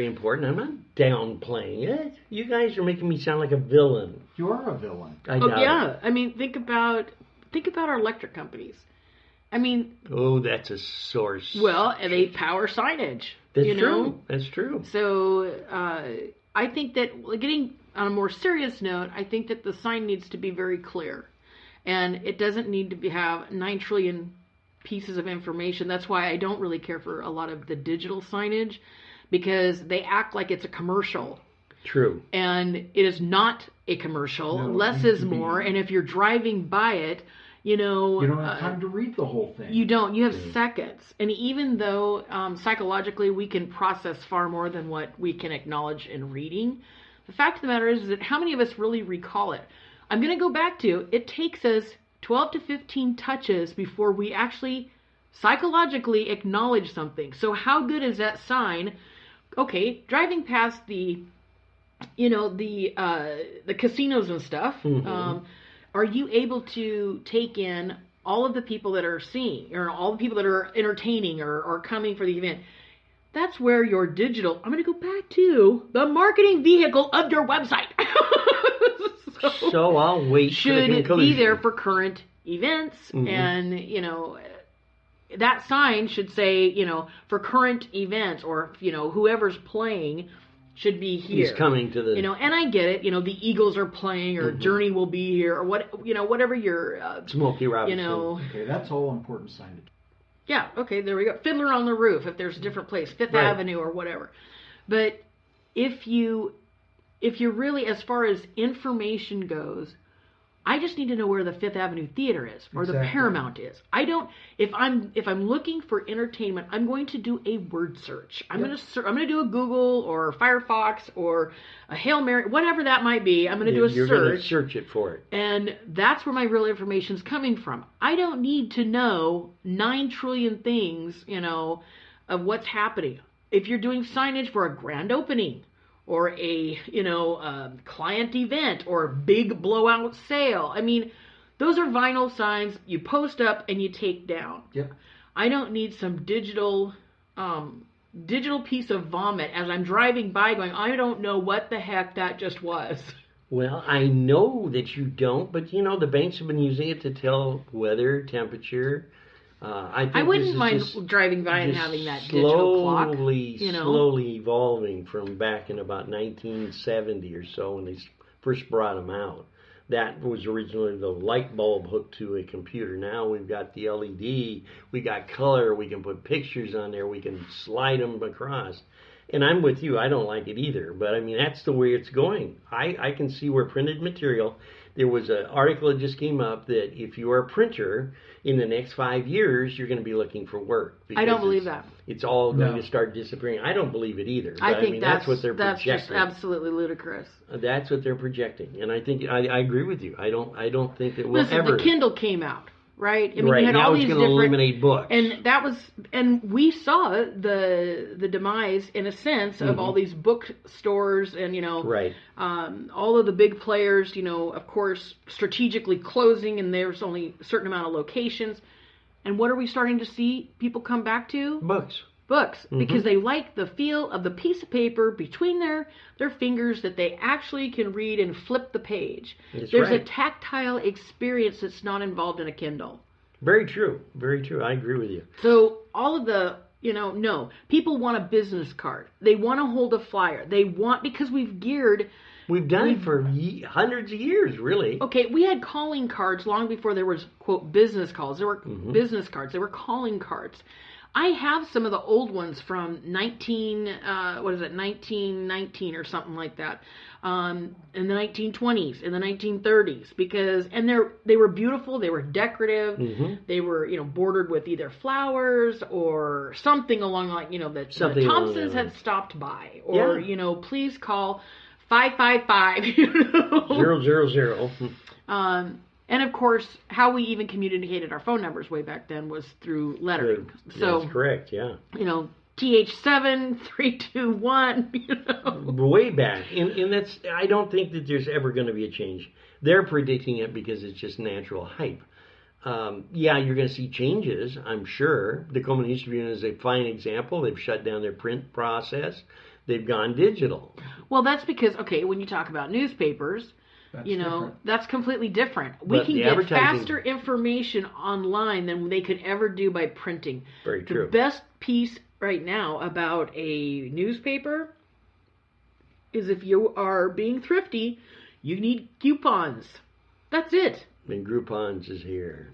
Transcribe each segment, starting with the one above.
very important. I'm not downplaying it. You guys are making me sound like a villain. You're a villain. I doubt yeah. it. I mean, think about our electric companies. I mean, that's a source. Well, they power signage. That's you know? true. That's true. So I think that, getting on a more serious note, I think that the sign needs to be very clear, and it doesn't need to have 9 trillion pieces of information. That's why I don't really care for a lot of the digital signage, because they act like it's a commercial. True. And it is not a commercial. No, less is more. And if you're driving by it, you don't have time to read the whole thing. You don't. You have seconds. And even though psychologically we can process far more than what we can acknowledge in reading, the fact of the matter is that how many of us really recall it? I'm going to go back to, it takes us 12 to 15 touches before we actually psychologically acknowledge something. So how good is that sign? Okay, driving past the casinos and stuff, are you able to take in all of the people that are seeing, or all the people that are entertaining or coming for the event? That's where your digital, I'm going to go back to the marketing vehicle of your website. So I'll wait for the conclusion. Should be there for current events, and, that sign should say, for current events, or, whoever's playing should be here. He's coming to the... and I get it, the Eagles are playing, or Journey will be here, or whatever your... Smokey Robinson. Okay, that's all important signage. Yeah, okay, there we go. Fiddler on the Roof, if there's a different place, Fifth Right. Avenue or whatever. But if you're really, as far as information goes, I just need to know where the Fifth Avenue Theater is, or the Paramount is. I don't. If I'm looking for entertainment, I'm going to do a word search. I'm going to do a Google or Firefox or a Hail Mary, whatever that might be. I'm going to do a search. You're going to search it for it, and that's where my real information is coming from. I don't need to know 9 trillion things, of what's happening. If you're doing signage for a grand opening, or a client event, or a big blowout sale. I mean, those are vinyl signs you post up and you take down. Yep. I don't need some digital piece of vomit as I'm driving by going, I don't know what the heck that just was. Well, I know that you don't, but the banks have been using it to tell weather, temperature. I wouldn't mind driving by and having that digital clock. Slowly evolving from back in about 1970 or so when they first brought them out. That was originally the light bulb hooked to a computer. Now we've got the LED, we got color, we can put pictures on there, we can slide them across. And I'm with you, I don't like it either, but I mean, that's the way it's going. I can see where printed material, there was an article that just came up that if you're a printer, in the next 5 years, you're going to be looking for work. I don't believe that. It's all going to start disappearing. I don't believe it either. But I think that's what they're projecting. That's just absolutely ludicrous. That's what they're projecting, and I think I agree with you. I don't think it will ever. The Kindle came out, right? I mean, right. You had now all it's these going to eliminate books, and we saw the demise in a sense of all these bookstores and right. All of the big players, of course, strategically closing, and there's only a certain amount of locations. And what are we starting to see people come back to? Books. Because they like the feel of the piece of paper between their fingers that they actually can read and flip the page. There's a tactile experience that's not involved in a Kindle. Very true. Very true. I agree with you. So all of the, no. People want a business card. They want to hold a flyer. Because we've done it for hundreds of years, really. Okay, we had calling cards long before there was, quote, business calls. There were business cards. There were calling cards. I have some of the old ones from 1919 or something like that, in the 1920s, in the 1930s, they were beautiful, they were decorative, they were bordered with either flowers or something along that Thompsons had stopped by, or please call 555 000. And of course, how we even communicated our phone numbers way back then was through lettering. So that's correct, yeah. TH7 321. Way back, and that's. I don't think that there's ever going to be a change. They're predicting it because it's just natural hype. You're going to see changes, I'm sure. The Tacoma News Tribune is a fine example. They've shut down their print process. they've gone digital. Well, that's because, okay, when you talk about newspapers, That's you know, different. that's completely different. We But can the get advertising- faster information online than they could ever do by printing. Very The true. best piece right now about a newspaper is if you are being thrifty, you need coupons. That's it. And Groupon's is here.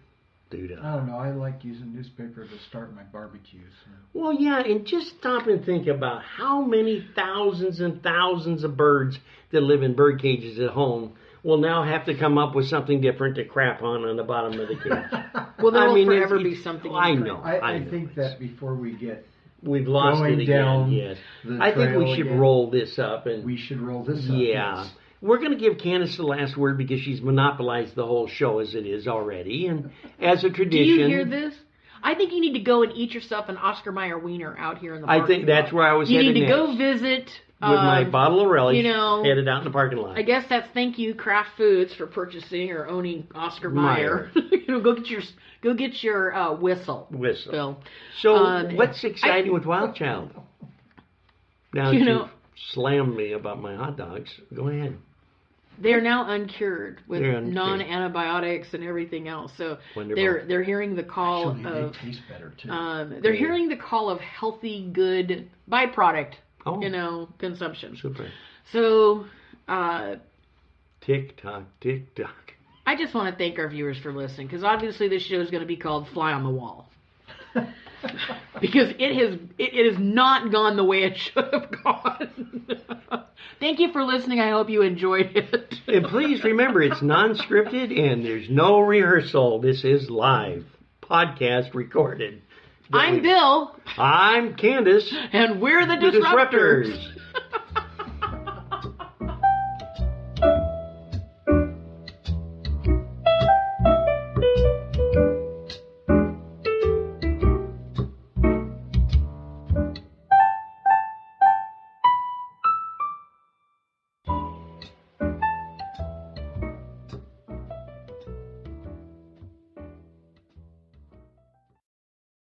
Dude. I don't know. I like using newspaper to start my barbecues. Well, yeah, and just stop and think about how many thousands and thousands of birds that live in bird cages at home will now have to come up with something different to crap on the bottom of the cage. Well, there I will mean, forever it's- be something. I in know. print. I know. think that before we get, We've lost going it again, down yes. the I think we trail should again, roll this up and we should roll this up. yeah. Yes. We're going to give Candace the last word because she's monopolized the whole show as it is already. And as a Do tradition, you hear this? I think you need to go and eat yourself an Oscar Mayer wiener out here in the I parking think that's lot. where I was You headed need to next. go visit. With my bottle of relish, you know, headed out in the parking lot. I guess that's thank you Kraft Foods for purchasing or owning Oscar Mayer. You know, go get your whistle. Whistle. Bill. So, what's exciting with Wild Child? Now that You you know- slammed me about my hot dogs, go ahead. They're now uncured with They're uncured. non-antibiotics and everything else. So Wonderful. they're hearing the call Actually, of they taste better too. they're Yeah. hearing the call of healthy, good byproduct. Oh. You know, consumption. Super. So Tick tock, tick tock. I just want to thank our viewers for listening because obviously this show is going to be called Fly on the Wall. Because it has not gone the way it should have gone. Thank you for listening. I hope you enjoyed it. And please remember, it's non-scripted and there's no rehearsal. This is live, podcast recorded. I'm Bill, I'm Candace. and we're the The Disruptors. Disruptors.